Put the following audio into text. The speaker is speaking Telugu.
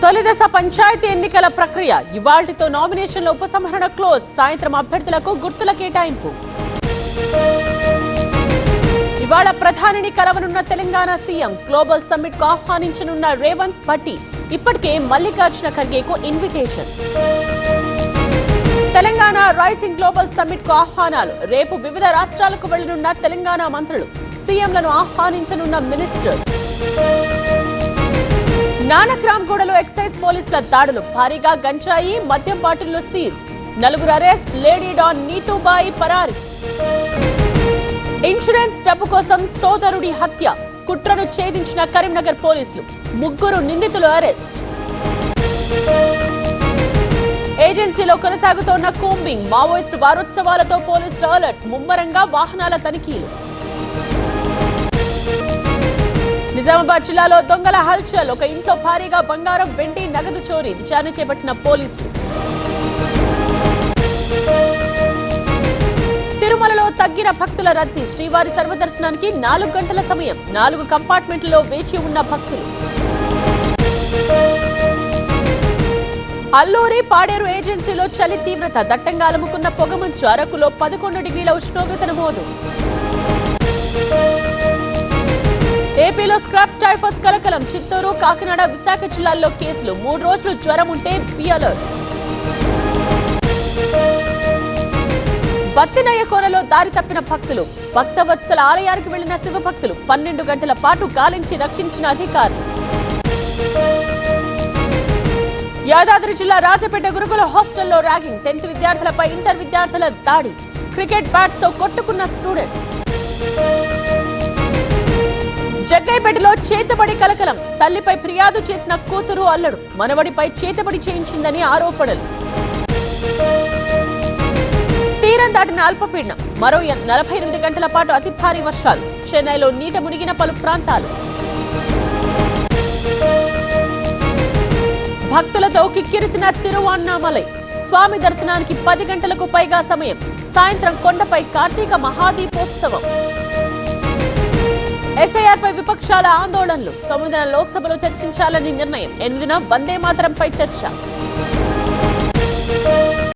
తొలిదశ పంచాయతీ ఎన్నికల ప్రక్రియ ఇవాల్టితో నామినేషన్ల ఉపసంహరణ క్లోజ్. సాయంత్రం అభ్యర్థులకు గుర్తుల కేటాయింపు. ఇవాళ ప్రధానిని కలవనున్న తెలంగాణ సీఎం. గ్లోబల్ సమ్మిట్ కు ఆహ్వానించనున్న రేవంత్ భట్టి. ఇప్పటికే మల్లికార్జున ఖర్గేకు invitation. Telangana rising global summit కు ఆహ్వానాలు. రేపు వివిధ రాష్ట్రాలకు వెళ్లనున్న తెలంగాణ మంత్రులు. సీఎంలను ఆహ్వానించనున్న మినిస్టర్స్. నానక్రామ్గూడలో ఎక్సైజ్ పోలీసుల దాడులు. భారీగా గంజాయి, మద్యం బాటిళ్లు seize. 4 arrest. Lady don Neetubai పరారి. ఇన్సూరెన్స్ డబ్బు కోసం సోదరుడి హత్య. కుట్రను ఛేదించిన కరీంనగర్ పోలీసులు. 3 నిందితులు అరెస్ట్. ఏజెన్సీలో కొనసాగుతోన్న కూంబింగ్. మావోయిస్టు వారోత్సవాలతో పోలీసులు అలర్ట్. ముమ్మరంగా వాహనాల తనిఖీలు. నిజామాబాద్ జిల్లాలో దొంగల హల్చల్. ఒక ఇంట్లో భారీగా బంగారం, వెండి, నగదు చోరీ. విచారణ చేపట్టిన పోలీసులు. తిరుమలలో తగ్గిన భక్తుల రద్దీ. శ్రీవారి సర్వదర్శనానికి 4 గంటల సమయం. 4 కంపార్ట్మెంట్లలో వేచి ఉన్న భక్తులు. అల్లూరి పాడేరు ఏజెన్సీలో చలి తీవ్రత. దట్టంగా అలుముకున్న పొగమంచు. అరకులో 11 డిగ్రీల ఉష్ణోగ్రత నమోదు. ఏపీలో స్క్రాప్ టైఫస్ కలకలం. చిత్తూరు, కాకినాడ, విశాఖ జిల్లాల్లో కేసులు. 3 రోజులు జ్వరం ఉంటే బి అలర్ట్. బత్తినయ్య కోనలో దారి తప్పిన భక్తులు. భక్తవత్సల ఆలయానికి వెళ్లిన శివ భక్తులు. 12 గంటల పాటు గాలించి రక్షించిన అధికారులు. యాదాద్రి జిల్లా రాజపేట గురుకుల హాస్టల్లో ర్యాగింగ్. 10th విద్యార్థులపై ఇంటర్ విద్యార్థుల దాడి. క్రికెట్ బ్యాట్స్ తో కొట్టుకున్న స్టూడెంట్స్. జగ్గైపేటలో చేతబడి కలకలం. తల్లిపై ఫిర్యాదు చేసిన కూతురు, అల్లుడు. మనవడిపై చేతబడి చేయించిందని ఆరోపణలు. తీరం దాటిన అల్పపీడనం. మరో 48 గంటల పాటు అతి భారీ వర్షాలు. చెన్నైలో నీట మునిగిన పలు ప్రాంతాలు. భక్తులతో కిక్కిరిసిన తిరువన్నామలై. స్వామి దర్శనానికి 10 గంటలకు పైగా సమయం. సాయంత్రం కొండపై కార్తీక మహాదీపోత్సవం. ఎస్ఐఆర్ పై విపక్షాల ఆందోళనలు. 9న లోక్సభలో చర్చించాలని నిర్ణయం. 8న వందే మాతరంపై చర్చ.